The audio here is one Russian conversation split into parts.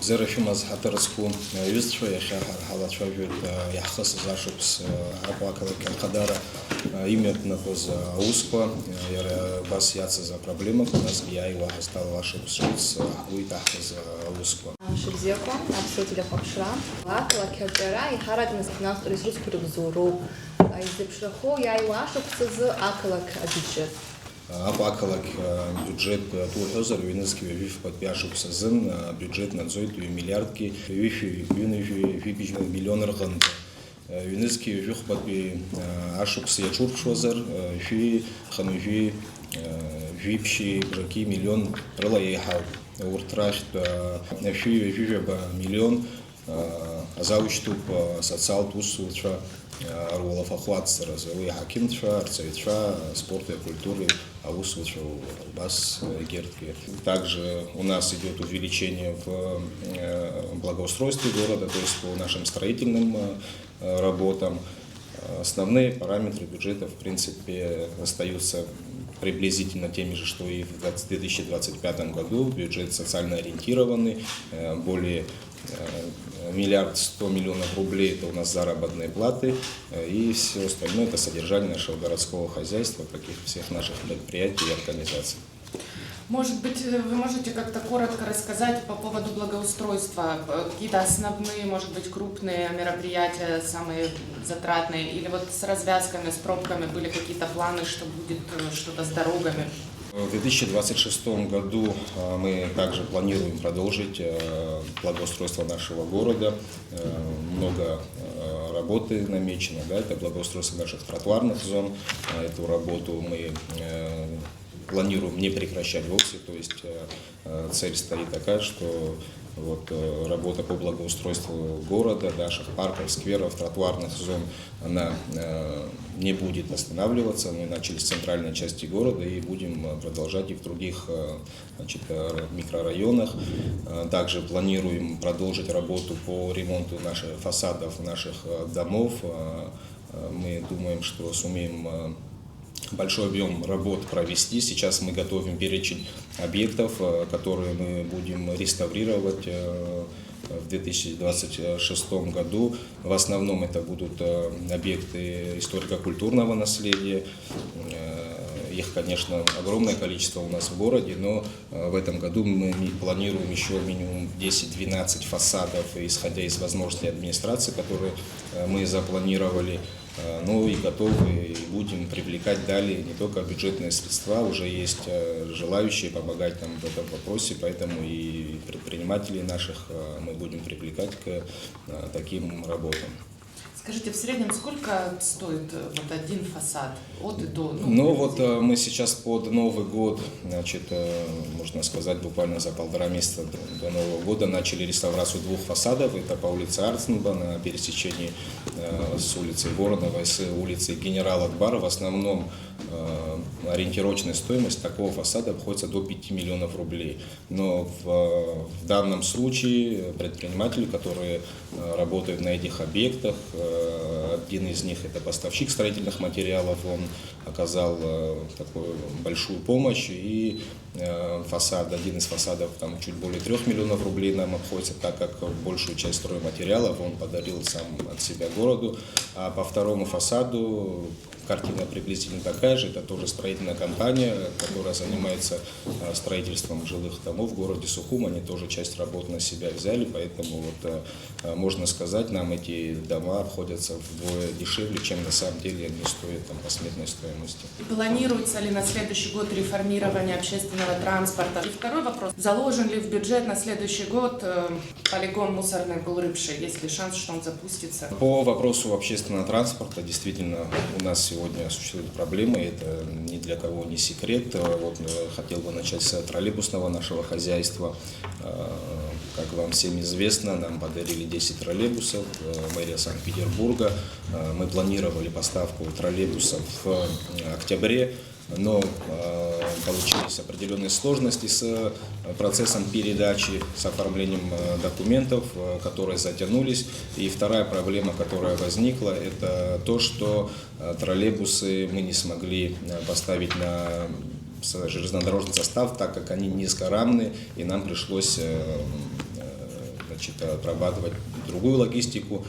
Зерафимаз хатарску юзчва яха халачвавют яхас зашукс апакала калкадара имет на поз усква яра бас яца за проблема у нас я его стал вашукс шуц уитах за усква. Шибзеко, абсолютно попшра. Лакала кертера и хараднес нас ресурс прибзуру. Из пшрахо я его ашукс за акалак бюджет. Апакалак бюджет турхозар винески виф подпяшук сазын бюджет надзойт миллиардки виф миллион рганд винески виф подпи ашукс ячуршозар фи хануфи випши браки миллион рыла ехал уртрашт фи миллион азаучтуп социал тусуча Орлов охват развелы хакимтша, арцевича, спорта и культуры, аусуча, бас гертки. Также у нас идет увеличение в благоустройстве города, то есть по нашим строительным работам. Основные параметры бюджета, в принципе, остаются приблизительно теми же, что и в 2025 году. Бюджет социально ориентированный, более 1 100 миллионов рублей это у нас заработные платы, и все остальное это содержание нашего городского хозяйства, как и всех наших предприятий и организаций. Может быть, вы можете как-то коротко рассказать по поводу благоустройства, какие-то основные, может быть, крупные мероприятия, самые затратные, или вот с развязками, с пробками были какие-то планы, что будет что-то с дорогами? В 2026 году мы также планируем продолжить благоустройство нашего города. Много работы намечено, да, это благоустройство наших тротуарных зон. Эту работу мы планируем не прекращать вовсе, то есть цель стоит такая, что вот работа по благоустройству города, наших парков, скверов, тротуарных зон, она не будет останавливаться. Мы начали с центральной части города и будем продолжать и в других, значит, микрорайонах. Также планируем продолжить работу по ремонту наших фасадов наших домов. Мы думаем, что сумеем большой объем работ провести. Сейчас мы готовим перечень объектов, которые мы будем реставрировать в 2026 году. В основном это будут объекты историко-культурного наследия. Их, конечно, огромное количество у нас в городе, но в этом году мы планируем еще минимум 10-12 фасадов, исходя из возможностей администрации, которые мы запланировали. Ну и готовы, и будем привлекать далее не только бюджетные средства, уже есть желающие помогать нам в этом вопросе, поэтому и предпринимателей наших мы будем привлекать к таким работам. Скажите, в среднем сколько стоит вот один фасад от и до? Ну вот мы сейчас под Новый год, значит, можно сказать, буквально за 1,5 месяца до Нового года начали реставрацию 2 фасадов. Это по улице Арценба на пересечении с улицей Воронова и с улицей Генерала Акбара. В основном ориентировочная стоимость такого фасада обходится до 5 миллионов рублей. Но в данном случае предприниматели, которые работают на этих объектах, один из них это поставщик строительных материалов, он оказал такую большую помощь, и один из фасадов там чуть более 3 миллионов рублей нам обходится, так как большую часть стройматериалов он подарил сам от себя городу. А по второму фасаду картина приблизительно такая же, это тоже строительная компания, которая занимается строительством жилых домов в городе Сухум, они тоже часть работ на себя взяли, поэтому вот, можно сказать, нам эти дома обходятся вдвое дешевле, чем на самом деле они стоят там, по сметной стоимости. Планируется ли на следующий год реформирование общественного транспорта? И второй вопрос, заложен ли в бюджет на следующий год полигон мусорный Булрыбши, есть ли шанс, что он запустится? По вопросу общественного транспорта, действительно, у нас сегодня существуют проблемы, это ни для кого не секрет. Вот, хотел бы начать с троллейбусного нашего хозяйства. Как вам всем известно, нам подарили 10 троллейбусов, мэрия Санкт-Петербурга. Мы планировали поставку троллейбусов в октябре, но получились определенные сложности с процессом передачи, с оформлением документов, которые затянулись. И вторая проблема, которая возникла, это то, что троллейбусы мы не смогли поставить на железнодорожный состав, так как они низкорамны, и нам пришлось значит, отрабатывать другую логистику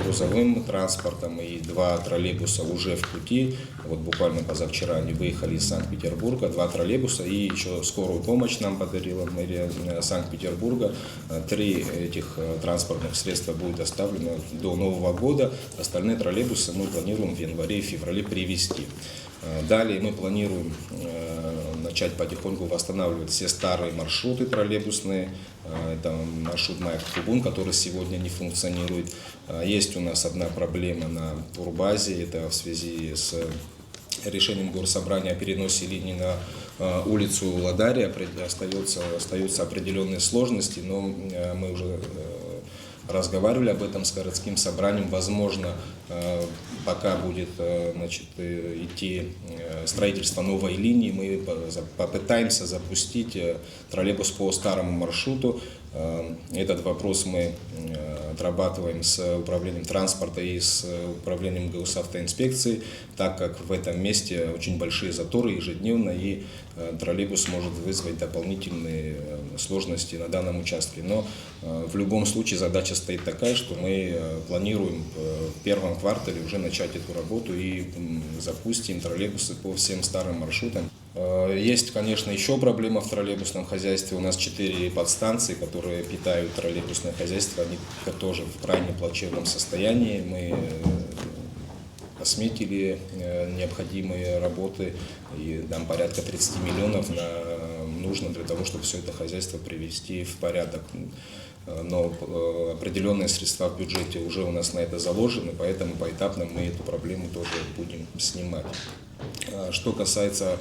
грузовым транспортом. И 2 троллейбуса уже в пути. Вот буквально позавчера они выехали из Санкт-Петербурга. 2 троллейбуса и еще скорую помощь нам подарила мэрия Санкт-Петербурга. 3 этих транспортных средства будут доставлены до Нового года. Остальные троллейбусы мы планируем в январе и феврале привезти. Далее мы планируем начать потихоньку восстанавливать все старые маршруты троллейбусные. Это маршрут Маек-Трубун, который сегодня не функционирует. Есть у нас одна проблема на турбазе, это в связи с решением горсобрания о переносе линии на улицу Ладария. Остаются определенные сложности, но мы уже разговаривали об этом с городским собранием. Возможно, пока будет, значит, идти строительство новой линии, мы попытаемся запустить троллейбус по старому маршруту. Этот вопрос мы отрабатываем с управлением транспорта и с управлением госавтоинспекции, так как в этом месте очень большие заторы ежедневно, и троллейбус может вызвать дополнительные сложности на данном участке. Но в любом случае задача стоит такая, что мы планируем в первом квартале уже начать эту работу и запустим троллейбусы по всем старым маршрутам. Есть, конечно, еще проблема в троллейбусном хозяйстве. У нас 4 подстанции, которые питают троллейбусное хозяйство, они тоже в крайне плачевном состоянии. Мы осметили необходимые работы, и нам порядка 30 миллионов нужно для того, чтобы все это хозяйство привести в порядок. Но определенные средства в бюджете уже у нас на это заложены, поэтому поэтапно мы эту проблему тоже будем снимать. Что касается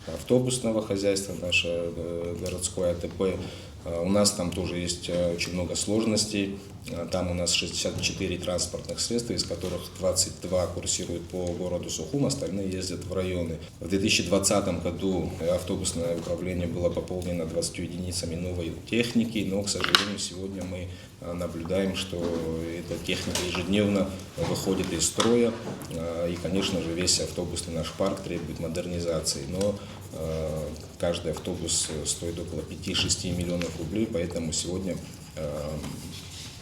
автобусного хозяйства, наше городское АТП, у нас там тоже есть очень много сложностей. Там у нас 64 транспортных средства, из которых 22 курсируют по городу Сухум, остальные ездят в районы. В 2020 году автобусное управление было пополнено 20 единицами новой техники, но, к сожалению, сегодня мы наблюдаем, что эта техника ежедневно выходит из строя, и, конечно же, весь автобусный наш парк требует модернизации. Но каждый автобус стоит около 5-6 миллионов рублей, поэтому сегодня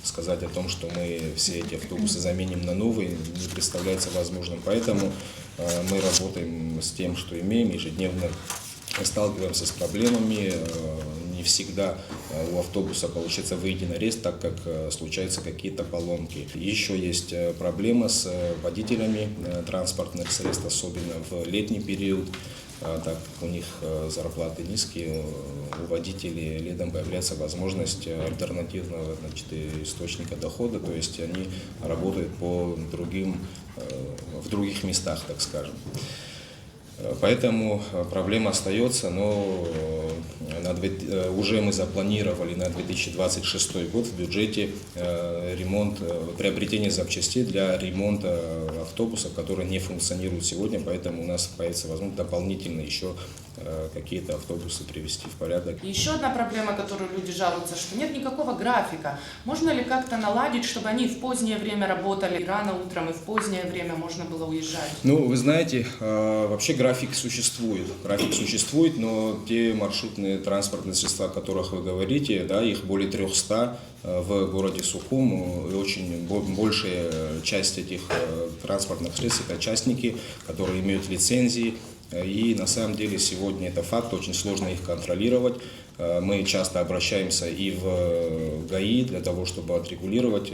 сказать о том, что мы все эти автобусы заменим на новые, не представляется возможным. Поэтому мы работаем с тем, что имеем, ежедневно сталкиваемся с проблемами. Не всегда у автобуса получается выйти на рейс, так как случаются какие-то поломки. Еще есть проблема с водителями транспортных средств, особенно в летний период. Так как у них зарплаты низкие, у водителей летом появляется возможность альтернативного, значит, источника дохода, то есть они работают в других местах, так скажем. Поэтому проблема остается, но уже мы запланировали на 2026 год в бюджете приобретение запчастей для ремонта автобусов, которые не функционируют сегодня, поэтому у нас появится возможность дополнительно еще какие-то автобусы привести в порядок. Еще одна проблема, которую люди жалуются, что нет никакого графика. Можно ли как-то наладить, чтобы они в позднее время работали, и рано утром, и в позднее время можно было уезжать? Ну, вы знаете, вообще график существует. График существует, но те маршрутные транспортные средства, о которых вы говорите, да, их более 300 в городе Сухум. И очень большая часть этих транспортных средств – это частники, которые имеют лицензии. И на самом деле сегодня это факт, очень сложно их контролировать. Мы часто обращаемся и в ГАИ для того, чтобы отрегулировать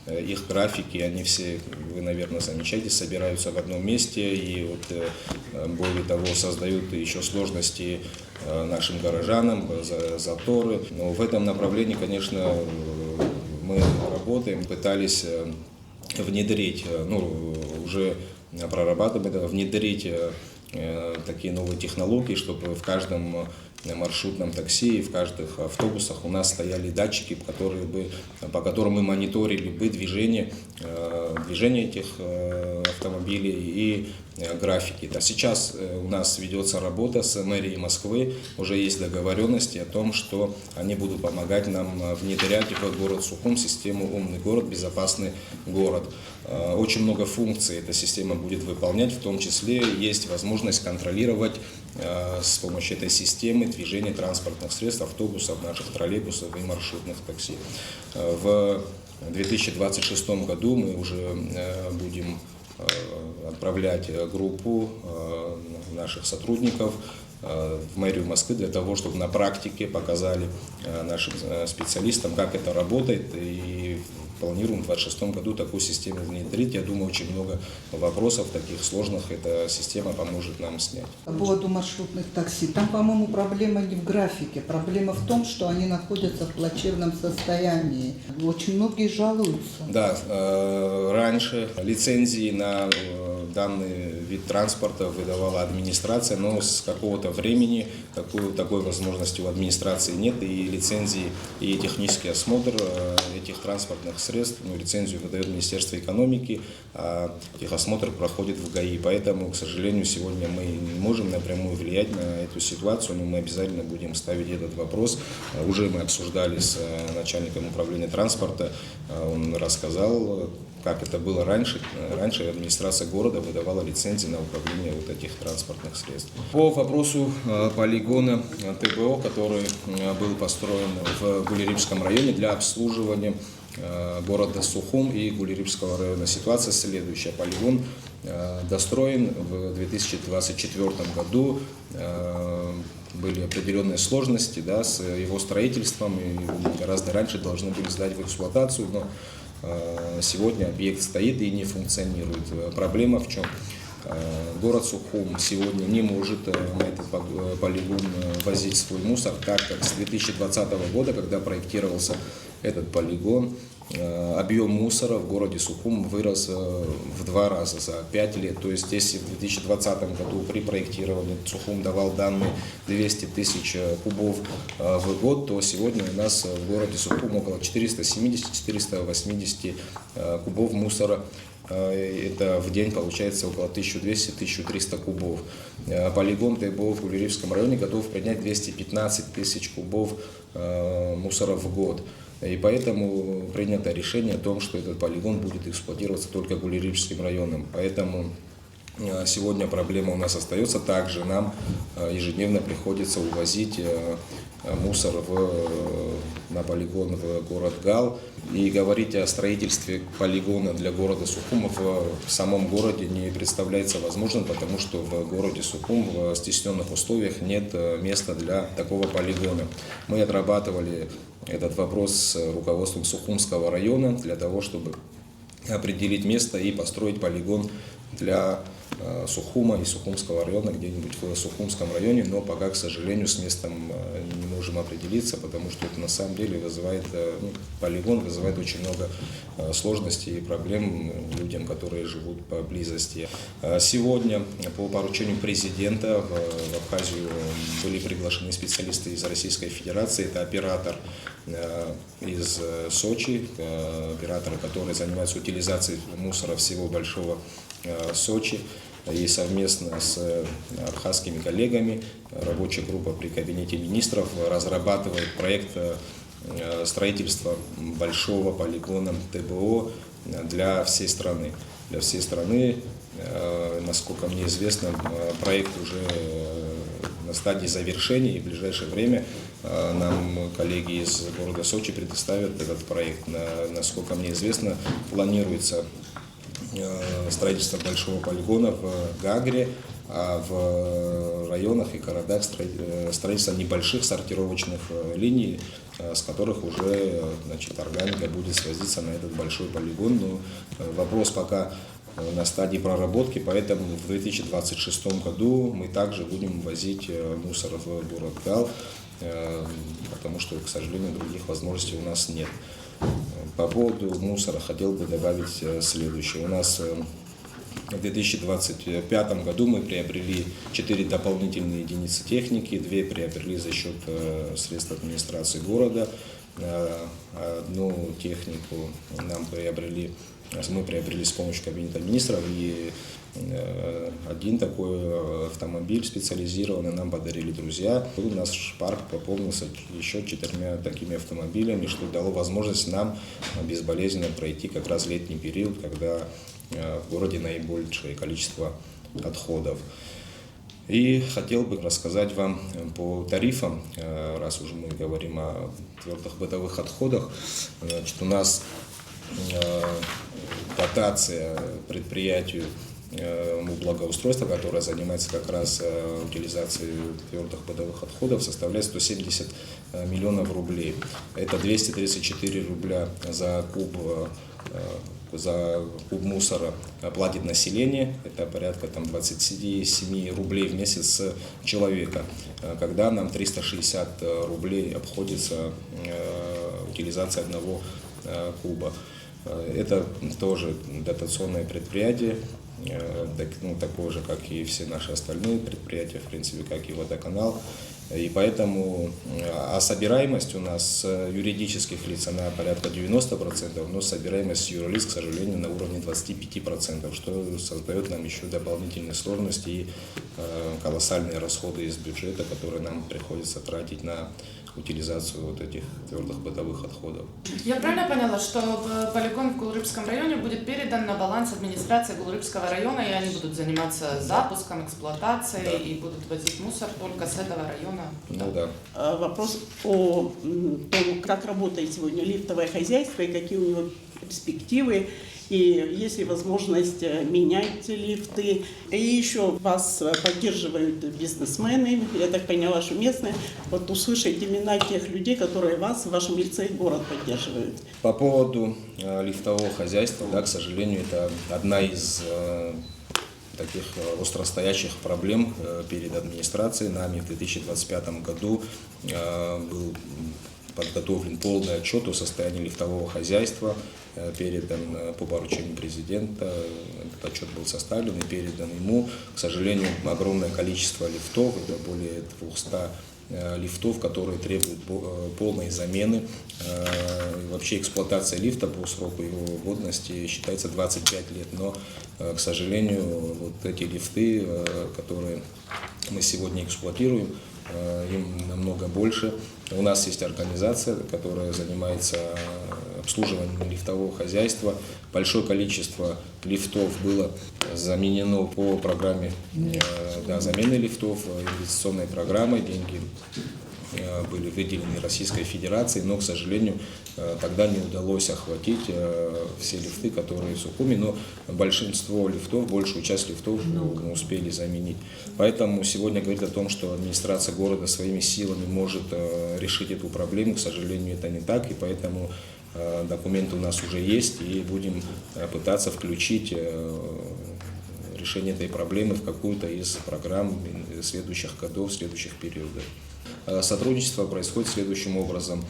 их графики. Они все, вы, наверное, замечаете, собираются в одном месте и вот, более того, создают еще сложности нашим горожанам, заторы. Но в этом направлении, конечно, мы работаем, пытались внедрить, уже прорабатываем это, внедрить такие новые технологии, чтобы в каждом маршрутном такси и в каждых автобусах у нас стояли датчики, по которым мы мониторили бы движение этих автомобилей и графики. Сейчас у нас ведется работа с мэрией Москвы, уже есть договоренности о том, что они будут помогать нам внедрять в город Сухум систему «Умный город, безопасный город». Очень много функций эта система будет выполнять, в том числе есть возможность контролировать с помощью этой системы движения транспортных средств, автобусов, наших троллейбусов и маршрутных такси. В 2026 году мы уже будем отправлять группу наших сотрудников в мэрию Москвы для того, чтобы на практике показали нашим специалистам, как это работает, и планируем в 2026 году такую систему внедрить. Я думаю, очень много вопросов таких сложных эта система поможет нам снять. По поводу маршрутных такси, там, по-моему, проблема не в графике, проблема в том, что они находятся в плачевном состоянии. Очень многие жалуются. Да, раньше лицензии на данный вид транспорта выдавала администрация, но с какого-то времени такой возможности у администрации нет, и лицензии, и технический осмотр этих транспортных средств, лицензию выдает Министерство экономики, а техосмотр проходит в ГАИ. Поэтому, к сожалению, сегодня мы не можем напрямую влиять на эту ситуацию, но мы обязательно будем ставить этот вопрос. Уже мы обсуждали с начальником управления транспорта, он рассказал, как это было раньше. Раньше администрация города выдавала лицензии на управление вот этих транспортных средств. По вопросу полигона ТБО, который был построен в Гулерибском районе для обслуживания города Сухум и Гулерибского района. Ситуация следующая. Полигон достроен в 2024 году. Были определенные сложности, да, с его строительством, и гораздо раньше должны были сдать в эксплуатацию, но сегодня объект стоит и не функционирует. Проблема в чем? Город Сухум сегодня не может на этот полигон возить свой мусор, так как с 2020 года, когда проектировался этот полигон, объем мусора в городе Сухум вырос в 2 раза за 5 лет. То есть, если в 2020 году при проектировании Сухум давал данные 200 тысяч кубов в год, то сегодня у нас в городе Сухум около 470-480 кубов мусора. Это в день получается около 1200-1300 кубов. Полигон ТБО в Гулерибском районе готов принять 215 тысяч кубов мусора в год. И поэтому принято решение о том, что этот полигон будет эксплуатироваться только Гулерибским районом. Поэтому сегодня проблема у нас остается. Также нам ежедневно приходится увозить мусор на полигон в город Гал. И говорить о строительстве полигона для города Сухум в самом городе не представляется возможным, потому что в городе Сухум в стесненных условиях нет места для такого полигона. Мы отрабатывали этот вопрос с руководством Сухумского района для того, чтобы определить место и построить полигон для Сухума и Сухумского района, где-нибудь в Сухумском районе, но пока, к сожалению, с местом не можем определиться, потому что это на самом деле вызывает, полигон вызывает очень много сложностей и проблем людям, которые живут поблизости. Сегодня по поручению президента в Абхазию были приглашены специалисты из Российской Федерации, это оператор из Сочи, операторы, которые занимаются утилизацией мусора всего большого Сочи, и совместно с абхазскими коллегами рабочая группа при Кабинете министров разрабатывает проект строительства большого полигона ТБО для всей страны. Для всей страны, насколько мне известно, проект уже на стадии завершения, и в ближайшее время нам коллеги из города Сочи предоставят этот проект. Насколько мне известно, планируется строительство большого полигона в Гагре, а в районах и городах строительство небольших сортировочных линий, с которых уже, значит, органика будет свозиться на этот большой полигон. Но вопрос пока на стадии проработки, поэтому в 2026 году мы также будем возить мусор в город Гал, потому что, к сожалению, других возможностей у нас нет. По поводу мусора хотел бы добавить следующее. У нас в 2025 году мы приобрели 4 дополнительные единицы техники, 2 приобрели за счет средств администрации города, одну технику мы приобрели с помощью Кабинета министров, и один такой автомобиль специализированный нам подарили друзья. Наш парк пополнился еще 4 такими автомобилями, что дало возможность нам безболезненно пройти как раз летний период, когда в городе наибольшее количество отходов. И хотел бы рассказать вам по тарифам, раз уже мы говорим о твердых бытовых отходах. Значит, у нас дотация предприятию благоустройства, которое занимается как раз утилизацией твердых бытовых отходов, составляет 170 миллионов рублей. Это 234 рубля за куб мусора платит население, это порядка 27 рублей в месяц с человека, когда нам 360 рублей обходится утилизация одного куба. Это тоже дотационное предприятие, такое же, как и все наши остальные предприятия, в принципе, как и водоканал. И поэтому, собираемость у нас с юридических лиц, она порядка 90%, но собираемость с юрлиц, к сожалению, на уровне 25%, что создает нам еще дополнительные сложности и колоссальные расходы из бюджета, которые нам приходится тратить на утилизацию вот этих твердых бытовых отходов. Я правильно поняла, что полигон в Гулрыбском районе будет передан на баланс администрации Гулрыбского района, и они будут заниматься запуском, эксплуатацией, да, и будут возить мусор только с этого района? Ну да. Вопрос о том, как работает сегодня лифтовое хозяйство и какие у него перспективы, и есть ли возможность менять лифты. И еще вас поддерживают бизнесмены, я так поняла, что местные. Вот услышать имена тех людей, которые вас в вашем лице и город поддерживают. По поводу лифтового хозяйства, да, к сожалению, это одна из таких остростоящих проблем перед администрацией. Нами в 2025 году был подготовлен полный отчет о состоянии лифтового хозяйства, передан по поручению президента. Этот отчет был составлен и передан ему. К сожалению, огромное количество лифтов, это более 200 лифтов, которые требуют полной замены. Вообще эксплуатация лифта по сроку его годности считается 25 лет, но, к сожалению, вот эти лифты, которые мы сегодня эксплуатируем, им намного больше. У нас есть организация, которая занимается обслуживанием лифтового хозяйства. Большое количество лифтов было заменено по программе замены лифтов, инвестиционной программой. Деньги были выделены Российской Федерацией, но, к сожалению, тогда не удалось охватить все лифты, которые в Сухуми, но большинство лифтов, большую часть лифтов мы успели заменить. Поэтому сегодня говорить о том, что администрация города своими силами может решить эту проблему, к сожалению, это не так, и поэтому документы у нас уже есть, и будем пытаться включить решение этой проблемы в какую-то из программ следующих годов, следующих периодов. Сотрудничество происходит следующим образом.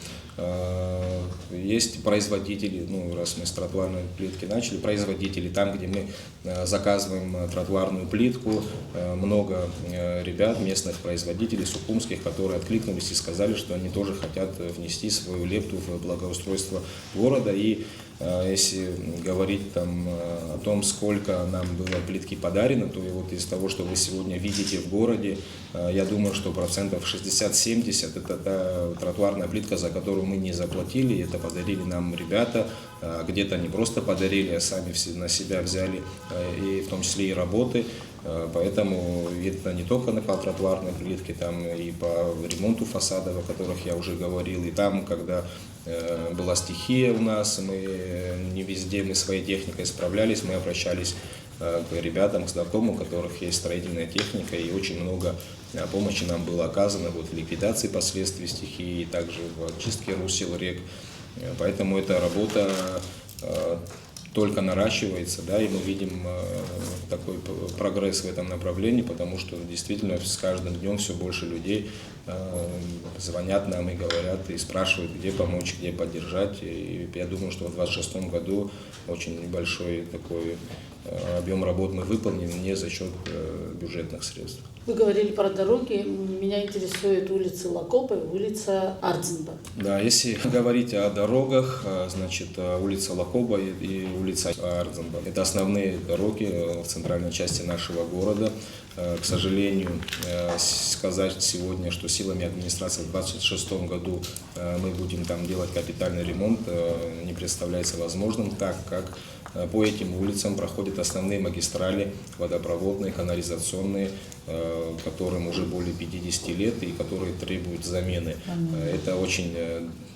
Есть производители, раз мы с тротуарной плитки начали, производители, там, где мы заказываем тротуарную плитку, много ребят, местных производителей, сухумских, которые откликнулись и сказали, что они тоже хотят внести свою лепту в благоустройство города. И если говорить о том, сколько нам было плитки подарено, то и вот из того, что вы сегодня видите в городе, я думаю, что 60-70% это та тротуарная плитка, за которую мы не заплатили, это подарили нам ребята, где-то не просто подарили, а сами все на себя взяли, и в том числе и работы. Поэтому это не только накал тротуарной плитки, там и по ремонту фасадов, о которых я уже говорил, и там, когда была стихия у нас, мы не везде мы своей техникой справлялись, мы обращались к ребятам, к знакомым, у которых есть строительная техника, и очень много помощи нам было оказано в ликвидации последствий стихии, и также в очистке русел, рек. Поэтому эта работа только наращивается, да, и мы видим такой прогресс в этом направлении, потому что действительно с каждым днем все больше людей звонят нам и говорят, и спрашивают, где помочь, где поддержать. И я думаю, что в 2026 году очень небольшой такой объем работ мы выполним не за счет бюджетных средств. Вы говорили про дороги. Меня интересует улица Лакопа и улица Ардзинба. Да, если говорить о дорогах, значит, улица Лакопа и улица Ардзинба – это основные дороги в центральной части нашего города. К сожалению, сказать сегодня, что силами администрации в 2026 году мы будем там делать капитальный ремонт, не представляется возможным, так как По этим улицам проходят основные магистрали водопроводные, канализационные, которым уже более 50 лет и которые требуют замены. Это очень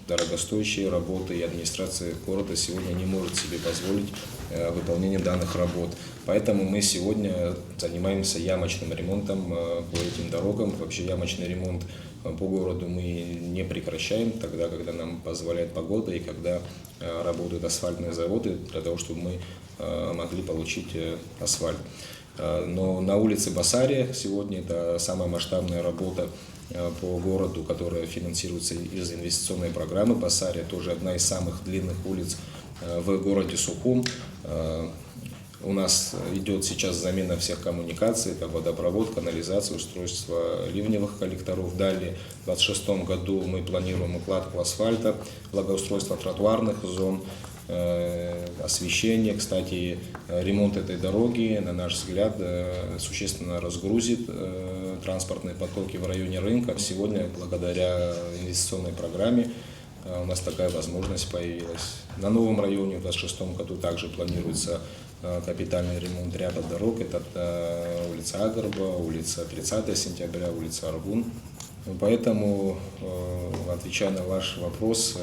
дорогостоящие работы, и администрация города сегодня не может себе позволить выполнение данных работ. Поэтому мы сегодня занимаемся ямочным ремонтом по этим дорогам. Вообще ямочный ремонт по городу мы не прекращаем тогда, когда нам позволяет погода и когда работают асфальтные заводы, для того, чтобы мы могли получить асфальт. Но на улице Басария сегодня это самая масштабная работа по городу, которая финансируется из инвестиционной программы. Басария тоже одна из самых длинных улиц в городе Сухум. У нас идет сейчас замена всех коммуникаций, это водопровод, канализация, устройство ливневых коллекторов. Далее в 2026 году мы планируем укладку асфальта, благоустройство тротуарных зон, освещение. Кстати, ремонт этой дороги, на наш взгляд, существенно разгрузит транспортные потоки в районе рынка. Сегодня, благодаря инвестиционной программе, у нас такая возможность появилась. На новом районе в 2026 году также планируется капитальный ремонт ряда дорог. Это улица Агарба, улица 30 сентября, улица Аргун. Поэтому, отвечая на ваш вопрос,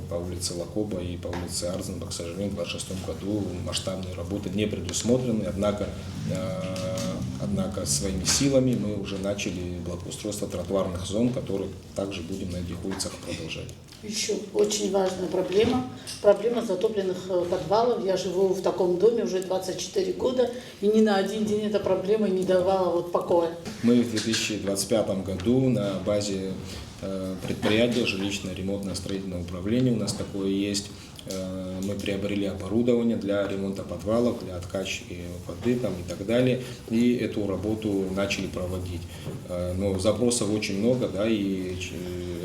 по улице Лакоба и по улице Арзенба, к сожалению, в 2026 году масштабные работы не предусмотрены. Однако своими силами мы уже начали благоустройство тротуарных зон, которые также будем на этих улицах продолжать. Еще очень важная проблема затопленных подвалов. Я живу в таком доме уже 24 года, и ни на один день эта проблема не давала покоя. Мы в 2025 году на базе предприятия жилищно-ремонтно-строительного управления, у нас такое есть, мы приобрели оборудование для ремонта подвалов, для откачки воды и так далее, и эту работу начали проводить. Но запросов очень много, да, и,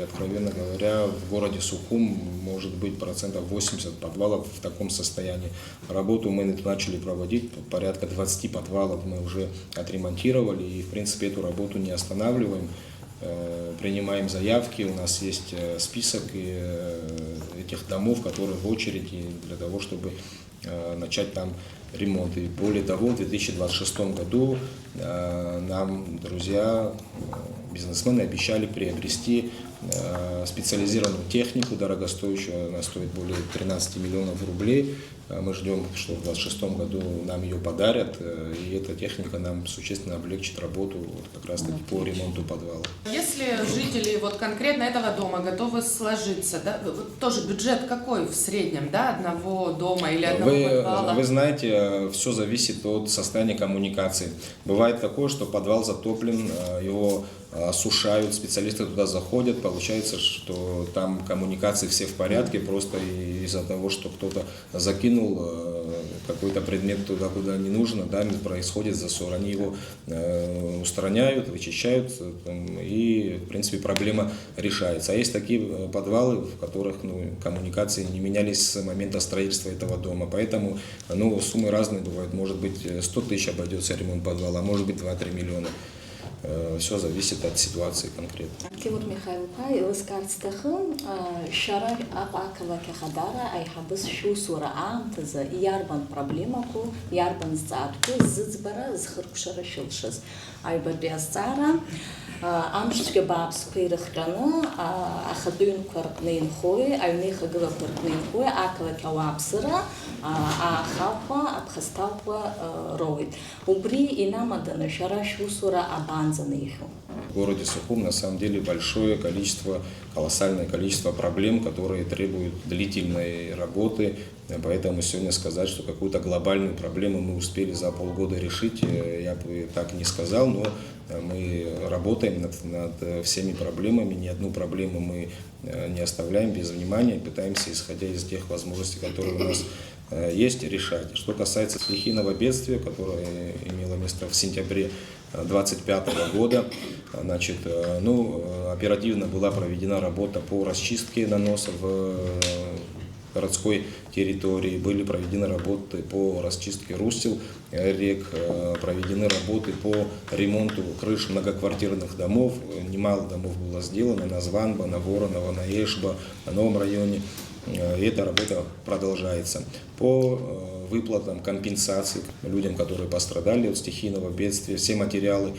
откровенно говоря, в городе Сухум может быть 80% подвалов в таком состоянии. Работу мы начали проводить, порядка 20 подвалов мы уже отремонтировали, и в принципе эту работу не останавливаем. Принимаем заявки, у нас есть список этих домов, которые в очереди для того, чтобы начать там ремонт. И более того, в 2026 году нам друзья, бизнесмены обещали приобрести специализированную технику дорогостоящую, она стоит более 13 миллионов рублей. Мы ждем, что в 2026 году нам ее подарят, и эта техника нам существенно облегчит работу как раз таки по ремонту подвала. Если жители конкретно этого дома готовы сложиться, да, тоже бюджет какой в среднем, да, одного дома или одного подвала? Вы знаете, все зависит от состояния коммуникации. Бывает такое, что подвал затоплен, его осушают, специалисты туда заходят, получается, что там коммуникации все в порядке, просто из-за того, что кто-то закинул какой-то предмет туда, куда не нужно, да, происходит засор. Они его устраняют, вычищают, и, в принципе, проблема решается. А есть такие подвалы, в которых коммуникации не менялись с момента строительства этого дома. Поэтому суммы разные бывают. Может быть, 100 тысяч обойдется ремонт подвала, а может быть 2-3 миллиона. Все зависит от ситуации конкретно. Тимур Михайловна, Илыскарцтахын, Шара Акакова Кахадара, Айхабыс Шу Сура Антаза, Ярбан проблемаку, Ярбан Зартку, Зицбара, Зхаркшара Шилшас, Айбадиасара, Амшке Бабс Пирахрана, Ахадун Картнин Хой, Айнихагова Картнин Хой, Акава Кавапсара, Ахапа, Абхастапа Роид. Убри и Намадана Шара Шу Сура Абан. В городе Сухум на самом деле колоссальное количество проблем, которые требуют длительной работы. Поэтому сегодня сказать, что какую-то глобальную проблему мы успели за полгода решить, я бы так не сказал, но мы работаем над всеми проблемами, ни одну проблему мы не оставляем без внимания, пытаемся, исходя из тех возможностей, которые у нас есть, решать. Что касается стихийного бедствия, которое имело место в сентябре 2025 года, значит, оперативно была проведена работа по расчистке наносов в городской территории, были проведены работы по расчистке русел рек, проведены работы по ремонту крыш многоквартирных домов, немало домов было сделано на Званба, на Воронова, на Эшба, на Новом районе. И эта работа продолжается. По выплатам компенсаций людям, которые пострадали от стихийного бедствия, все материалы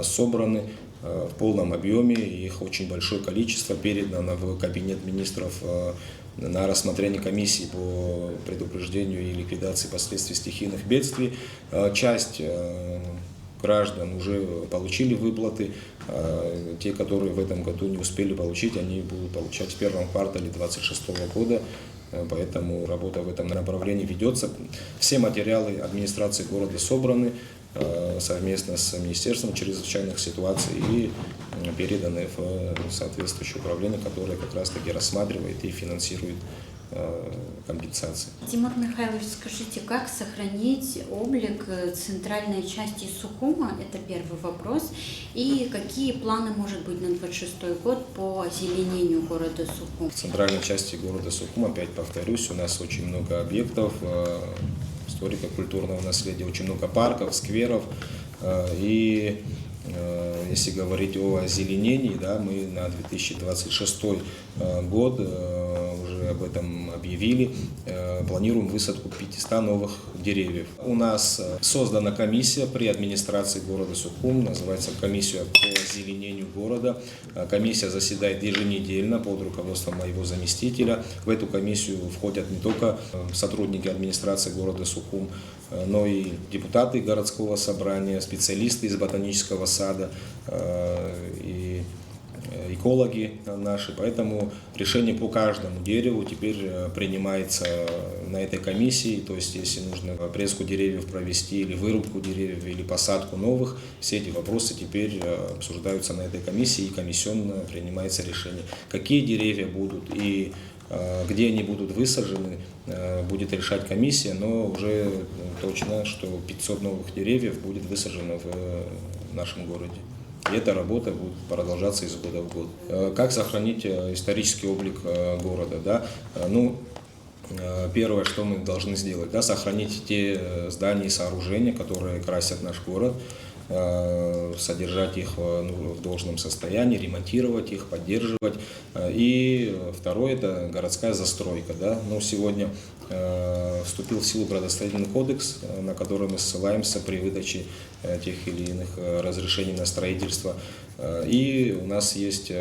собраны в полном объеме, их очень большое количество передано в Кабинет министров на рассмотрение комиссии по предупреждению и ликвидации последствий стихийных бедствий. Часть граждан уже получили выплаты, те, которые в этом году не успели получить, они будут получать в первом квартале 2026 года. Поэтому работа в этом направлении ведется. Все материалы администрации города собраны совместно с Министерством чрезвычайных ситуаций и переданы в соответствующее управление, которое как раз-таки рассматривает и финансирует компенсации. Тимур Михайлович, скажите, как сохранить облик центральной части Сухума? Это первый вопрос. И какие планы, может быть, на 2026 год по озеленению города Сухум? В центральной части города Сухум, опять повторюсь, у нас очень много объектов историко-культурного наследия, очень много парков, скверов. И если говорить о озеленении, да, мы на 2026 год уже об этом объявили, планируем высадку 500 новых деревьев. У нас создана комиссия при администрации города Сухум, называется комиссия по озеленению города. Комиссия заседает еженедельно под руководством моего заместителя. В эту комиссию входят не только сотрудники администрации города Сухум, но и депутаты городского собрания, специалисты из ботанического сада и экологи наши. Поэтому решение по каждому дереву теперь принимается на этой комиссии. То есть, если нужно обрезку деревьев провести, или вырубку деревьев, или посадку новых, все эти вопросы теперь обсуждаются на этой комиссии, и комиссионно принимается решение. Какие деревья будут и где они будут высажены, будет решать комиссия, но уже точно, что 500 новых деревьев будет высажено в нашем городе. И эта работа будет продолжаться из года в год. Как сохранить исторический облик города? Да? Ну, первое, что мы должны сделать, да, сохранить те здания и сооружения, которые красят наш город, содержать их в должном состоянии, ремонтировать их, поддерживать. И второе – это городская застройка. Да? Ну, сегодня вступил в силу градостроительный кодекс, на который мы ссылаемся при выдаче тех или иных разрешений на строительство. И у нас есть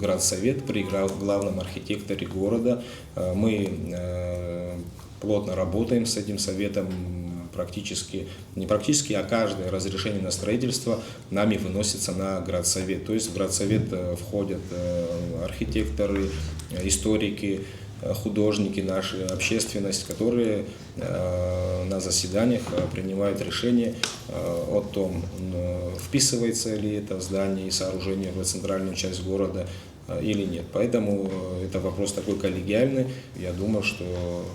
городсовет при главном архитекторе города. Мы плотно работаем с этим советом. Не практически, а каждое разрешение на строительство нами выносится на градсовет. То есть в градсовет входят архитекторы, историки, художники, наша общественность, которые на заседаниях принимают решение о том, вписывается ли это здание и сооружение в центральную часть города или нет. Поэтому это вопрос такой коллегиальный. Я думаю, что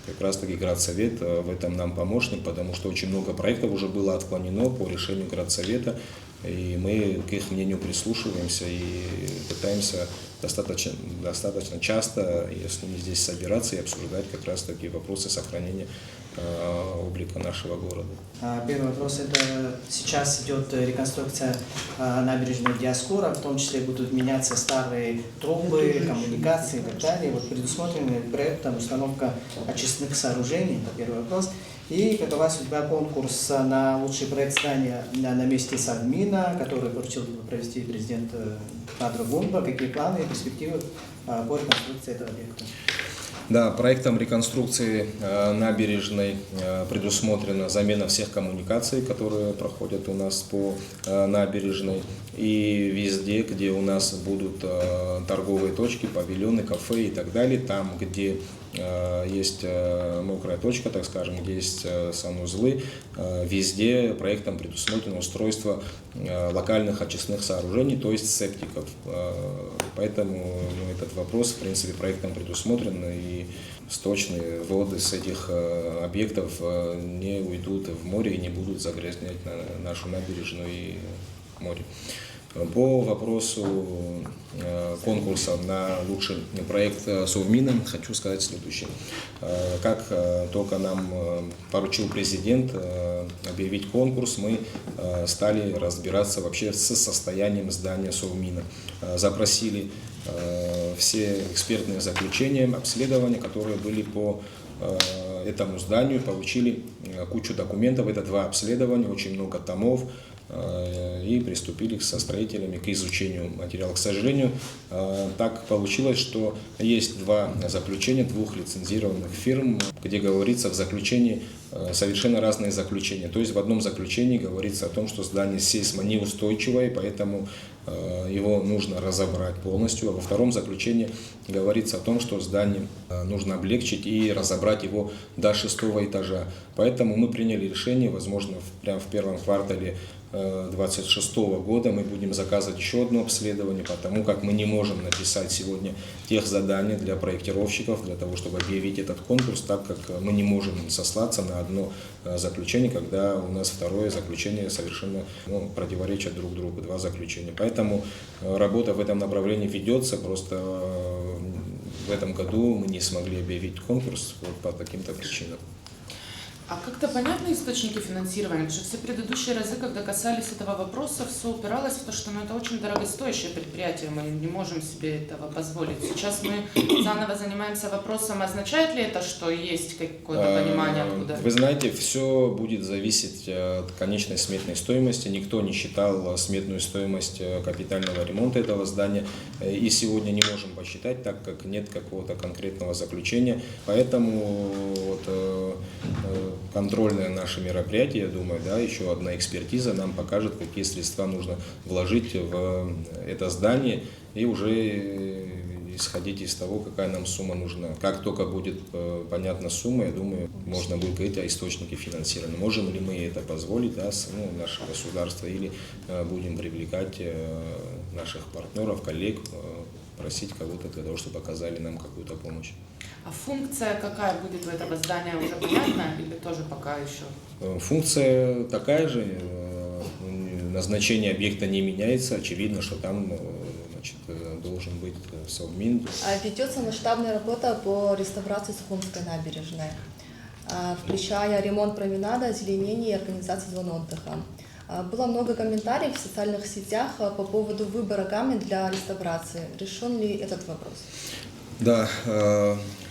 как раз таки градсовет в этом нам помощник, потому что очень много проектов уже было отклонено по решению градсовета, и мы к их мнению прислушиваемся и пытаемся достаточно часто с ними здесь собираться и обсуждать как раз таки вопросы сохранения облика нашего города. Первый вопрос – это сейчас идет реконструкция набережной Диаскора, в том числе будут меняться старые трубы, коммуникации и так далее. Вот предусмотрена проектом установка очистных сооружений, это первый вопрос. И какова судьба конкурса на лучший проект здания на месте Совмина, который поручил провести президент Падро Бумба? Какие планы и перспективы по реконструкции этого объекта? Да, проектом реконструкции набережной предусмотрена замена всех коммуникаций, которые проходят у нас по набережной. И везде, где у нас будут торговые точки, павильоны, кафе и так далее, там, где есть мокрая точка, так скажем, где есть санузлы, везде проектом предусмотрено устройство локальных очистных сооружений, то есть септиков. Поэтому этот вопрос, в принципе, проектом предусмотрен, и сточные воды с этих объектов не уйдут в море и не будут загрязнять нашу набережную и море. По вопросу конкурса на лучший проект Совмина хочу сказать следующее. Как только нам поручил президент объявить конкурс, мы стали разбираться вообще с состоянием здания Совмина. Запросили все экспертные заключения, обследования, которые были по этому зданию, получили кучу документов, это 2 обследования, очень много томов, и приступили со строителями к изучению материала. К сожалению, так получилось, что есть 2 заключения 2 лицензированных фирм, где говорится в заключении совершенно разные заключения. То есть в одном заключении говорится о том, что здание сейсмонеустойчивое, поэтому его нужно разобрать полностью, а во втором заключении говорится о том, что здание нужно облегчить и разобрать его до 6-го этажа. Поэтому мы приняли решение, возможно, прямо в первом квартале 2026 года мы будем заказывать еще одно обследование, потому как мы не можем написать сегодня тех заданий для проектировщиков, для того, чтобы объявить этот конкурс, так как мы не можем сослаться на одно заключение, когда у нас второе заключение совершенно противоречат друг другу, 2 заключения. Поэтому работа в этом направлении ведется, просто в этом году мы не смогли объявить конкурс по таким-то причинам. А как-то понятны источники финансирования? Потому что все предыдущие разы, когда касались этого вопроса, все упиралось в то, что это очень дорогостоящее предприятие, мы не можем себе этого позволить. Сейчас мы заново занимаемся вопросом, означает ли это, что есть какое-то понимание откуда? Вы знаете, все будет зависеть от конечной сметной стоимости. Никто не считал сметную стоимость капитального ремонта этого здания. И сегодня не можем посчитать, так как нет какого-то конкретного заключения. Поэтому контрольное наше мероприятие, я думаю, еще одна экспертиза нам покажет, какие средства нужно вложить в это здание и уже исходить из того, какая нам сумма нужна. Как только будет понятна сумма, я думаю, можно будет говорить о источнике финансирования. Можем ли мы это позволить, наше государство, или будем привлекать наших партнеров, коллег, просить кого-то для того, чтобы оказали нам какую-то помощь. А функция какая будет у этого здания, уже понятна или тоже пока еще? Функция такая же, назначение объекта не меняется, очевидно, что там должен быть Совмин. Ведется масштабная работа по реставрации Сухумской набережной, включая ремонт променада, озеленение и организацию зон отдыха. Было много комментариев в социальных сетях по поводу выбора камня для реставрации. Решен ли этот вопрос? Да,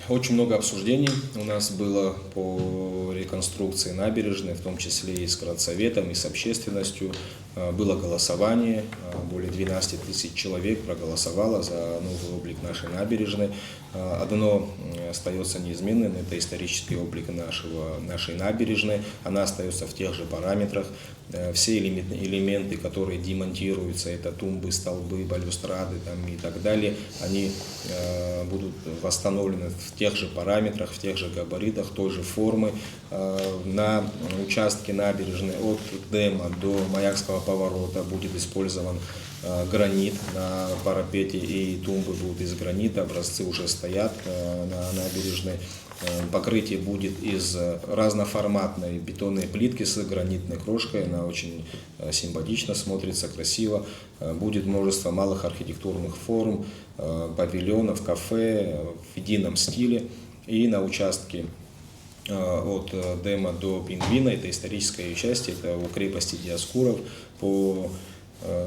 очень много обсуждений у нас было по реконструкции набережной, в том числе и с градсоветом, и с общественностью. Было голосование, более 12 тысяч человек проголосовало за новый облик нашей набережной. Одно остается неизменным, это исторический облик нашей набережной, она остается в тех же параметрах. Все элементы, которые демонтируются, это тумбы, столбы, балюстрады и так далее, они будут восстановлены в тех же параметрах, в тех же габаритах, той же формы. На участке набережной от Дема до Маякского поворота будет использован гранит на парапете, и тумбы будут из гранита, образцы уже стоят на набережной. Покрытие будет из разноформатной бетонной плитки с гранитной крошкой, она очень симпатично смотрится, красиво. Будет множество малых архитектурных форм, павильонов, кафе в едином стиле. И на участке от Дема до Пингвина, это историческая часть, это у крепости Диаскуров, по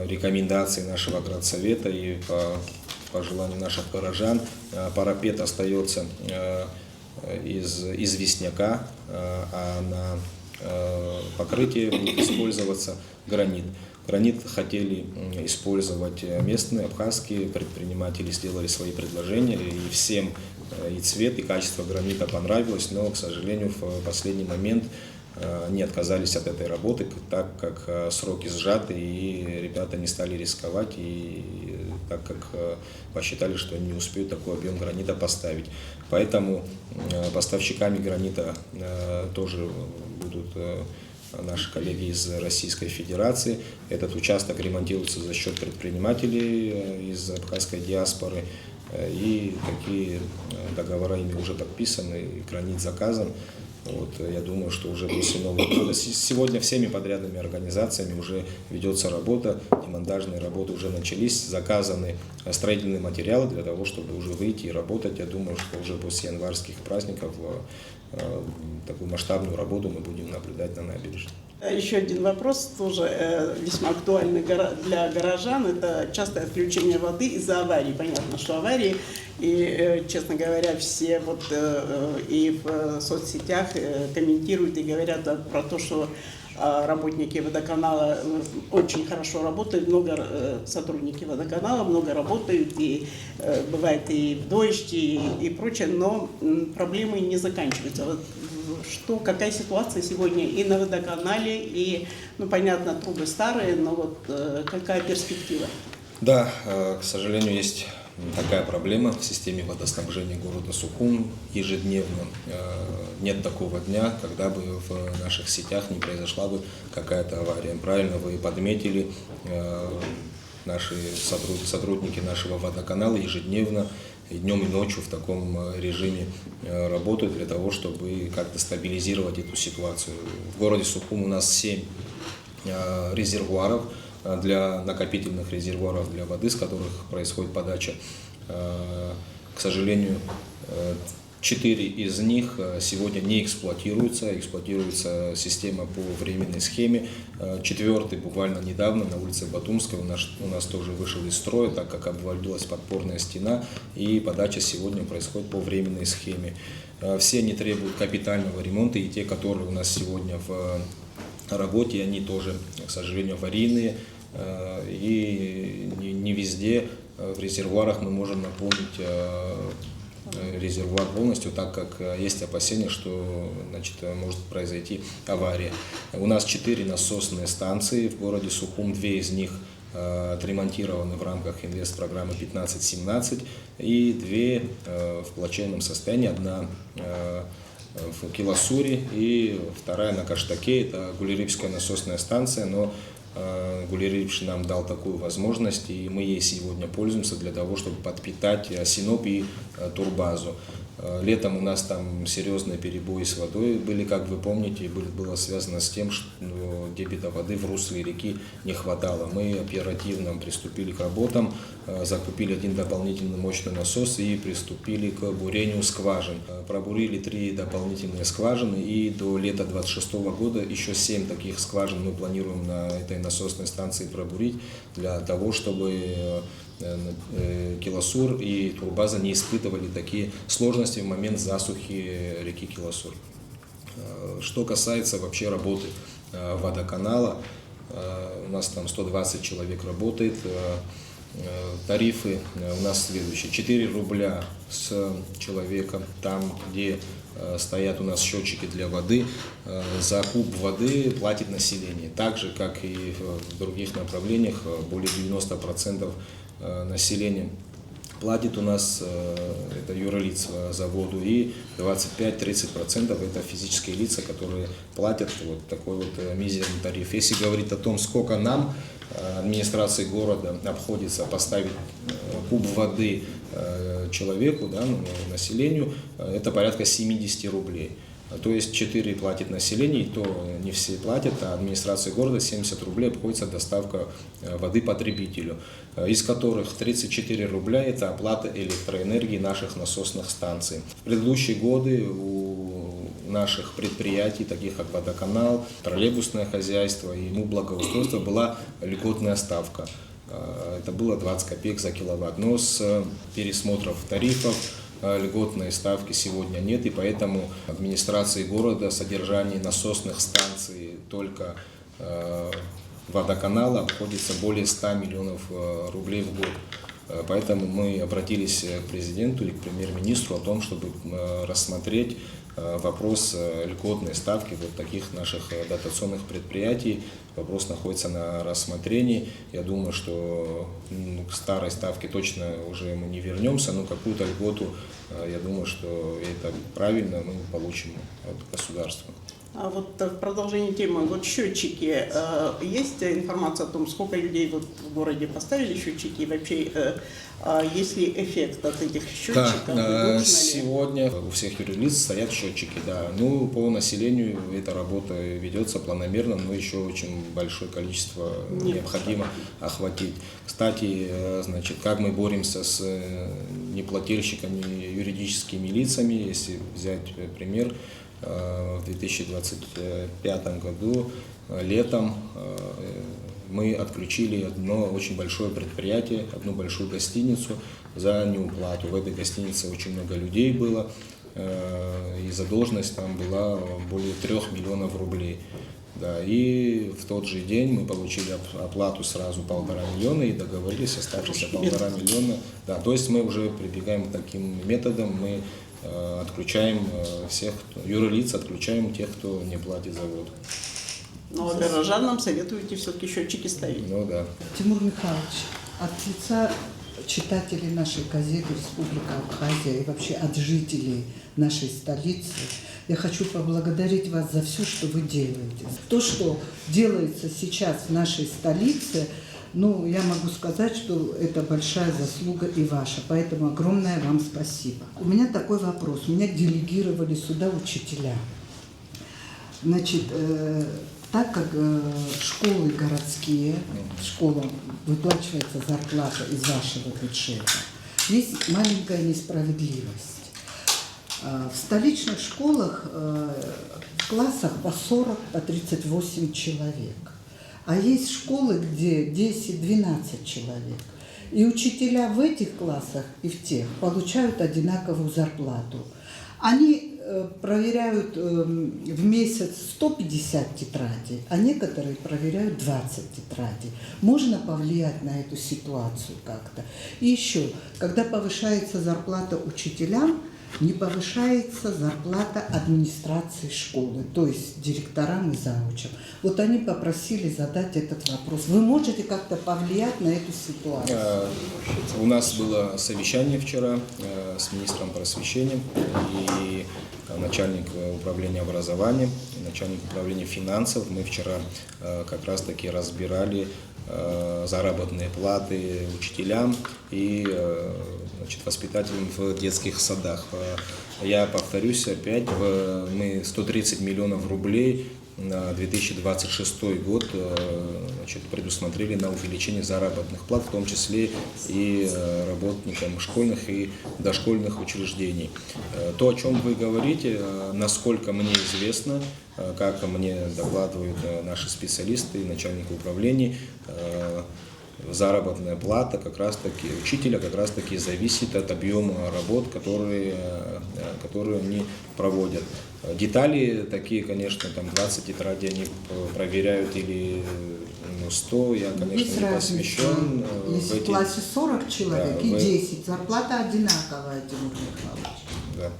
рекомендации нашего градсовета и по желанию наших горожан, парапет остается из известняка, а на покрытии будет использоваться гранит. Гранит хотели использовать местные абхазские предприниматели, сделали свои предложения, и всем и цвет, и качество гранита понравилось, но, к сожалению, в последний момент они отказались от этой работы, так как сроки сжаты, и ребята не стали рисковать, и так как посчитали, что они не успеют такой объем гранита поставить. Поэтому поставщиками гранита тоже будут наши коллеги из Российской Федерации. Этот участок ремонтируется за счет предпринимателей из абхазской диаспоры, и такие договора ими уже подписаны, и гранит заказан. Вот, я думаю, что уже после Нового года сегодня всеми подрядными организациями уже ведется работа, демонтажные работы уже начались, заказаны строительные материалы для того, чтобы уже выйти и работать. Я думаю, что уже после январских праздников такую масштабную работу мы будем наблюдать на набережной. Еще один вопрос, тоже весьма актуальный для горожан. Это частое отключение воды из-за аварий. Понятно, что аварии, и, честно говоря, все вот и в соцсетях комментируют и говорят про то, что работники водоканала очень хорошо работают, много сотрудники водоканала, много работают, и бывает и в дождь, и прочее, но проблемы не заканчиваются. Вот какая ситуация сегодня и на водоканале, и, понятно, трубы старые, но вот какая перспектива? Да, к сожалению, есть такая проблема в системе водоснабжения города Сухум. Ежедневно нет такого дня, когда бы в наших сетях не произошла бы какая-то авария. Правильно вы подметили, наши сотрудники нашего водоканала ежедневно и днем, и ночью в таком режиме работают для того, чтобы как-то стабилизировать эту ситуацию. В городе Сухум у нас 7 резервуаров, для накопительных резервуаров для воды, с которых происходит подача. К сожалению, 4 из них сегодня не эксплуатируются. Эксплуатируется система по временной схеме. 4-й буквально недавно на улице Батумской у нас тоже вышел из строя, так как обвалилась подпорная стена, и подача сегодня происходит по временной схеме. Все они требуют капитального ремонта, и те, которые у нас сегодня в работе, они тоже, к сожалению, аварийные, и не везде в резервуарах мы можем наполнить резервуар полностью, так как есть опасения, что может произойти авария. У нас 4 насосные станции в городе Сухум, 2 из них отремонтированы в рамках инвестпрограммы 15-17 и 2 в плачевном состоянии, одна в Киласуре и 2 на Каштаке. Это Гулерипская насосная станция, но Гулерипш нам дал такую возможность, и мы ей сегодня пользуемся для того, чтобы подпитать Синоп и Турбазу. Летом у нас там серьезные перебои с водой были, как вы помните, было связано с тем, что дебита воды в русле реки не хватало. Мы оперативно приступили к работам, закупили 1 дополнительный мощный насос и приступили к бурению скважин. Пробурили 3 дополнительные скважины, и до лета 2026 года еще 7 таких скважин мы планируем на этой насосной станции пробурить, для того, чтобы Киласур и Турбаза не испытывали такие сложности в момент засухи реки Киласур. Что касается вообще работы водоканала, у нас там 120 человек работает. Тарифы у нас следующие: 4 рубля с человека, там, где стоят у нас счетчики для воды, за куб воды платит население. Так же, как и в других направлениях, более 90% населения платит у нас, это юрлица за воду, и 25-30% это физические лица, которые платят вот такой вот мизерный тариф. Если говорить о том, сколько нам, администрации города, обходится поставить куб воды человеку, населению, это порядка 70 рублей. То есть 4 платит население, и то не все платят, а администрации города 70 рублей обходится доставка воды потребителю, из которых 34 рубля это оплата электроэнергии наших насосных станций. В предыдущие годы у наших предприятий, таких как водоканал, троллейбусное хозяйство и благоустройство, была льготная ставка. Это было 20 копеек за киловатт, но с пересмотров тарифов льготной ставки сегодня нет, и поэтому администрации города содержание насосных станций только водоканала обходится более 100 миллионов рублей в год. Поэтому мы обратились к президенту и к премьер-министру о том, чтобы рассмотреть вопрос льготной ставки вот таких наших дотационных предприятий. Вопрос находится на рассмотрении. Я думаю, что к старой ставке точно уже мы не вернемся, но какую-то льготу, я думаю, что это правильно, мы получим от государства. А вот в продолжении темы, вот счетчики, есть информация о том, сколько людей вот в городе поставили счетчики, и вообще есть ли эффект от этих счетчиков? Да, сегодня у всех юрлиц стоят счетчики, да. Ну, по населению эта работа ведется планомерно, но еще очень большое количество необходимо охватить. Кстати, значит, как мы боремся с неплательщиками, юридическими лицами, если взять пример, в 2025 году летом мы отключили одно очень большое предприятие, одну большую гостиницу за неуплату. В этой гостинице очень много людей было, и задолженность там была более 3 миллионов рублей. Да, и в тот же день мы получили оплату сразу 1,5 миллиона и договорились оставшиеся 1,5 миллиона. Да, то есть мы уже прибегаем к таким методам, мы отключаем всех, юрлиц отключаем тех, кто не платит за воду. Но горожанам советуете все-таки счетчики ставить. Ну да. Тимур Михайлович, от лица читателей нашей газеты «Республика Абхазия» и вообще от жителей нашей столицы я хочу поблагодарить вас за все, что вы делаете. То, что делается сейчас в нашей столице, ну, я могу сказать, что это большая заслуга и ваша, поэтому огромное вам спасибо. У меня такой вопрос. Меня делегировали сюда учителя. Значит, так как школы городские, школам выплачивается зарплата из вашего бюджета, есть маленькая несправедливость. В столичных школах в классах по 40, по 38 человек. А есть школы, где 10-12 человек. И учителя в этих классах и в тех получают одинаковую зарплату. Они проверяют в месяц 150 тетрадей, а некоторые проверяют 20 тетрадей. Можно повлиять на эту ситуацию как-то. И еще, когда повышается зарплата учителям, не повышается зарплата администрации школы, то есть директорам и заучам. Вот они попросили задать этот вопрос. Вы можете как-то повлиять на эту ситуацию? У нас было совещание вчера с министром просвещения и начальник управления образованием, начальник управления финансов. Мы вчера как раз-таки разбирали заработные платы учителям и воспитателям в детских садах. Я повторюсь опять, мы 130 миллионов рублей на 2026 год предусмотрели на увеличение заработных плат, в том числе и работникам школьных и дошкольных учреждений. То, о чем вы говорите, насколько мне известно, как мне докладывают наши специалисты и начальники управлений, заработная плата как раз-таки учителя как раз-таки зависит от объема работ, которые они проводят. Детали такие, конечно, там 20 тетрадей они проверяют или 100, я, конечно, не посвящен. Если в классе 40 человек, да, и 10, зарплата одинаковая, Тимур Михайлович. Да.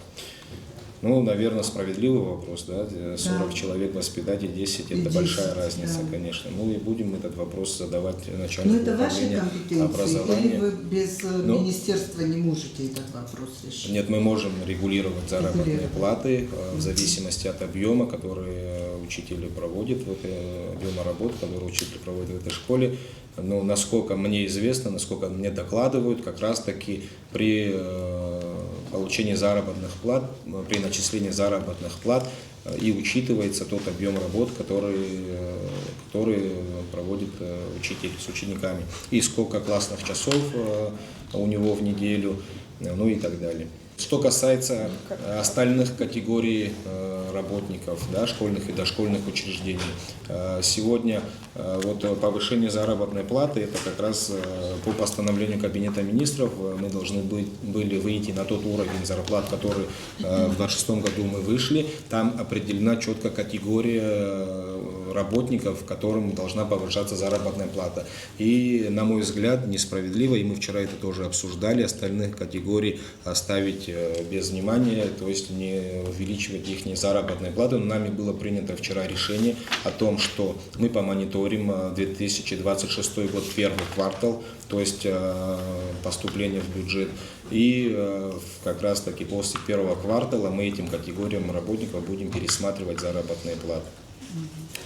Ну, наверное, справедливый вопрос, да, 40 человек воспитателей, 10, это 10, большая разница, да, конечно. Ну, и будем этот вопрос задавать начальнику управления образования. Или вы без министерства не можете этот вопрос решить? Нет, мы можем регулировать заработные платы в зависимости от объема, который учитель проводит, объема работ, который учитель проводит в этой школе. Но насколько мне известно, насколько мне докладывают, как раз-таки при получении заработных плат, при начислении заработных плат и учитывается тот объем работ, который проводит учитель с учениками, и сколько классных часов у него в неделю, ну и так далее. Что касается остальных категорий работников, да, школьных и дошкольных учреждений, сегодня вот повышение заработной платы, это как раз по постановлению Кабинета министров мы должны были выйти на тот уровень зарплат, который в 2026 году мы вышли. Там определена четко категория работников, которым должна повышаться заработная плата. И, на мой взгляд, несправедливо, и мы вчера это тоже обсуждали, остальных категорий оставить без внимания, то есть не увеличивать их заработные платы. Но нами было принято вчера решение о том, что мы помониторим 2026 год, первый квартал, то есть поступление в бюджет. И как раз таки после первого квартала мы этим категориям работников будем пересматривать заработные платы.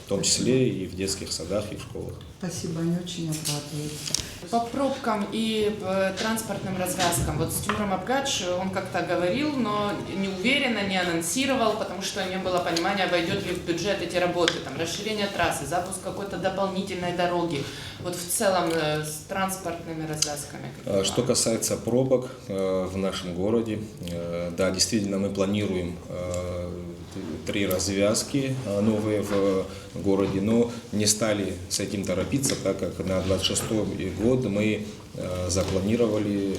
В том числе и в детских садах, и в школах. Спасибо, они очень обрадуются. По пробкам и транспортным развязкам. Вот с Тимуром Абгач он как-то говорил, но не уверенно, не анонсировал, потому что не было понимания, войдет ли в бюджет эти работы. Там расширение трассы, запуск какой-то дополнительной дороги. Вот в целом с транспортными развязками. Что касается пробок в нашем городе, да, действительно мы планируем 3 развязки новые в городе, но не стали с этим торопиться, так как на 26 год мы запланировали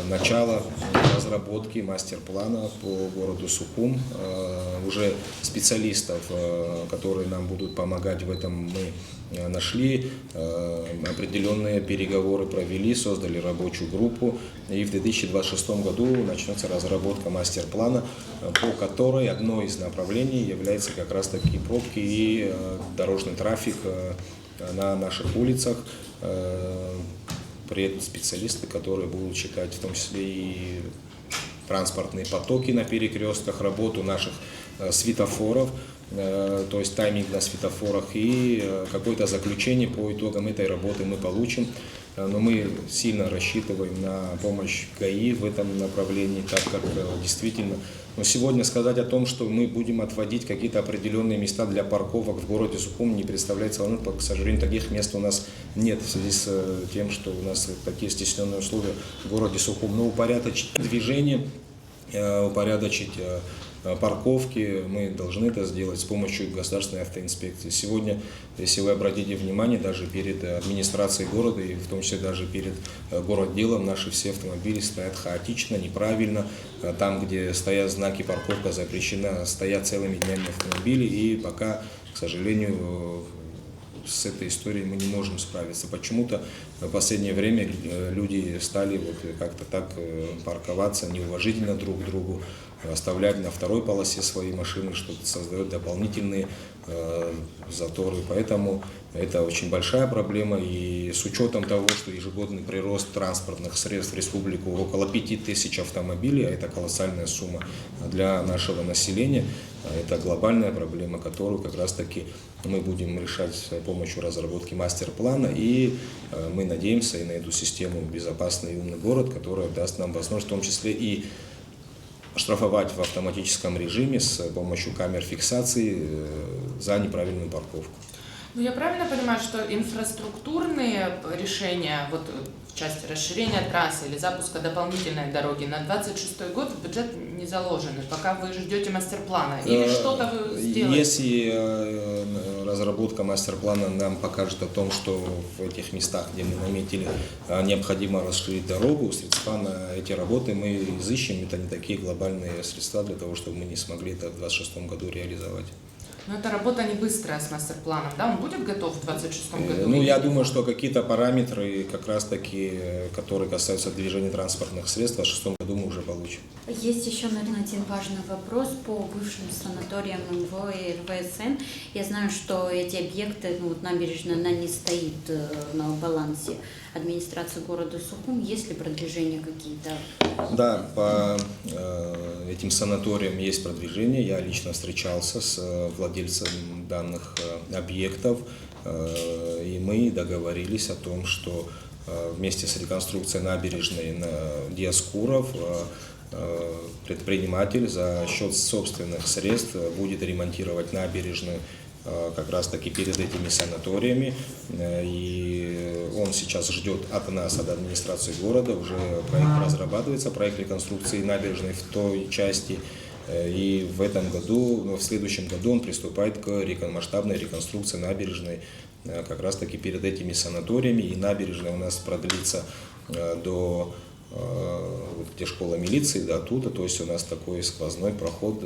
начало разработки мастер-плана по городу Сухум. Уже специалистов, которые нам будут помогать в этом, мы нашли, определенные переговоры провели, создали рабочую группу, и в 2026 году начнется разработка мастер-плана, по которой одно из направлений является как раз таки пробки и дорожный трафик на наших улицах. Приедут специалисты, которые будут считать в том числе и транспортные потоки на перекрестках, работу наших светофоров, то есть тайминг на светофорах, и какое-то заключение по итогам этой работы мы получим. Но мы сильно рассчитываем на помощь ГАИ в этом направлении, так как действительно... Но сегодня сказать о том, что мы будем отводить какие-то определенные места для парковок в городе Сухум, не представляется возможным. К сожалению, таких мест у нас нет в связи с тем, что у нас такие стесненные условия в городе Сухум. Но упорядочить движение, упорядочить парковки мы должны это сделать с помощью государственной автоинспекции. Сегодня, если вы обратите внимание, даже перед администрацией города и в том числе даже перед городделом наши все автомобили стоят хаотично, неправильно. Там, где стоят знаки «парковка запрещена», стоят целыми днями автомобили, и пока, к сожалению, с этой историей мы не можем справиться. Почему-то в последнее время люди стали вот как-то так парковаться неуважительно друг к другу, оставлять на второй полосе свои машины, что создает дополнительные заторы. Поэтому это очень большая проблема, и с учетом того, что ежегодный прирост транспортных средств в республику около 5000 автомобилей, а это колоссальная сумма для нашего населения, это глобальная проблема, которую как раз таки мы будем решать с помощью разработки мастер-плана, и мы надеемся и на эту систему «Безопасный и умный город», которая даст нам возможность в том числе и штрафовать в автоматическом режиме с помощью камер фиксации за неправильную парковку. Ну, я правильно понимаю, что инфраструктурные решения, вот в части расширения трассы или запуска дополнительной дороги на 2026 год в бюджет не заложены, пока вы ждете мастер-плана? Или что-то вы сделаете? Если разработка мастер-плана нам покажет о том, что в этих местах, где мы наметили, необходимо расширить дорогу, средства на эти работы мы изыщем. Это не такие глобальные средства для того, чтобы мы не смогли это в 2026 году реализовать. Но эта работа не быстрая с мастер-планом, да? Он будет готов в 2026 году? Ну, я думаю, что какие-то параметры, как раз таки, которые касаются движения транспортных средств, в 2026 году мы уже получим. Есть еще, наверное, один важный вопрос по бывшим санаториям МВО и РВСН. Я знаю, что эти объекты, ну, вот набережная, она не стоит на балансе администрации города Сухум. Есть ли продвижения какие-то? Да, по этим санаториям есть продвижение. Я лично встречался с владельцем данных объектов, и мы договорились о том, что вместе с реконструкцией набережной Диаскуров предприниматель за счет собственных средств будет ремонтировать набережную как раз таки перед этими санаториями, и он сейчас ждет от нас, от администрации города, уже проект разрабатывается, проект реконструкции набережной в той части, и в этом году, в следующем году он приступает к масштабной реконструкции набережной как раз таки перед этими санаториями, и набережная у нас продлится до вот где школа милиции, до оттуда, то есть у нас такой сквозной проход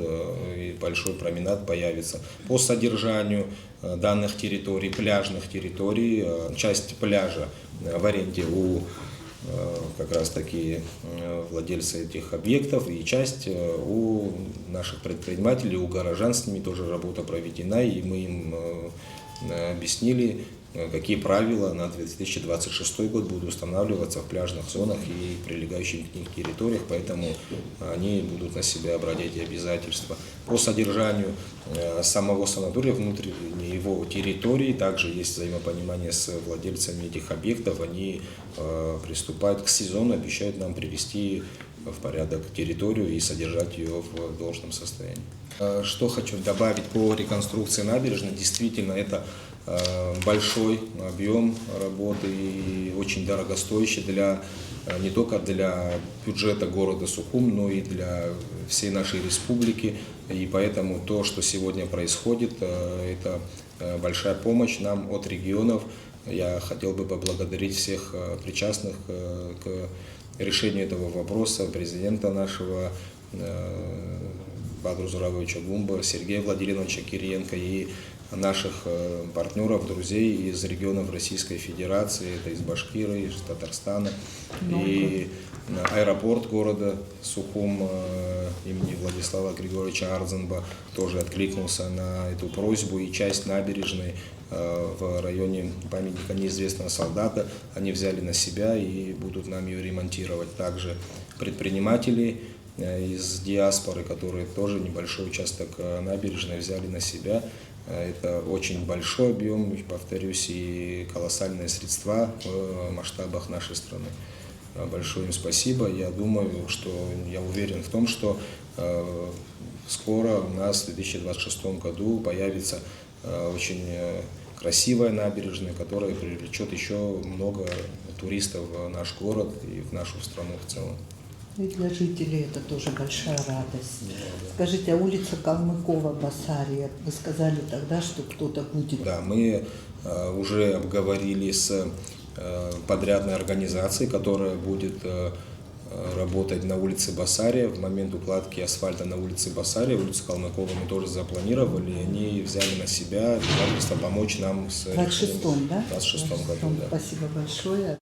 и большой променад появится. По содержанию данных территорий, пляжных территорий, часть пляжа в аренде у как раз таки владельцы этих объектов, и часть у наших предпринимателей, у горожан, с ними тоже работа проведена, и мы им объяснили, какие правила на 2026 год будут устанавливаться в пляжных зонах и прилегающих к них территориях, поэтому они будут на себя брать эти обязательства. По содержанию самого санатория, внутренней его территории, также есть взаимопонимание с владельцами этих объектов, они приступают к сезону, обещают нам привести в порядок территорию и содержать ее в должном состоянии. Что хочу добавить по реконструкции набережной, действительно это большой объем работы и очень дорогостоящий не только для бюджета города Сухум, но и для всей нашей республики. И поэтому то, что сегодня происходит, это большая помощь нам от регионов. Я хотел бы поблагодарить всех причастных к решению этого вопроса, президента нашего Бадру Зуравовича Гумба, Сергея Владимировича Кириенко и наших партнеров, друзей из регионов Российской Федерации, это из Башкирии, из Татарстана, и аэропорт города Сухум имени Владислава Григорьевича Арзенба тоже откликнулся на эту просьбу, и часть набережной в районе памятника неизвестного солдата они взяли на себя и будут нам ее ремонтировать. Также предприниматели из диаспоры, которые тоже небольшой участок набережной взяли на себя. Это очень большой объем, повторюсь, и колоссальные средства в масштабах нашей страны. Большое им спасибо. Я уверен в том, что скоро у нас в 2026 году появится очень красивая набережная, которая привлечет еще много туристов в наш город и в нашу страну в целом. И для жителей это тоже большая радость. Скажите, а улица Калмыкова-Басария, вы сказали тогда, что кто-то будет? Да, мы уже обговорили с подрядной организацией, которая будет работать на улице Басария. В момент укладки асфальта на улице Басария, улицу Калмыкова мы тоже запланировали, и они взяли на себя обязательство помочь нам с 26-м, да? 26-м году. Да. Спасибо большое.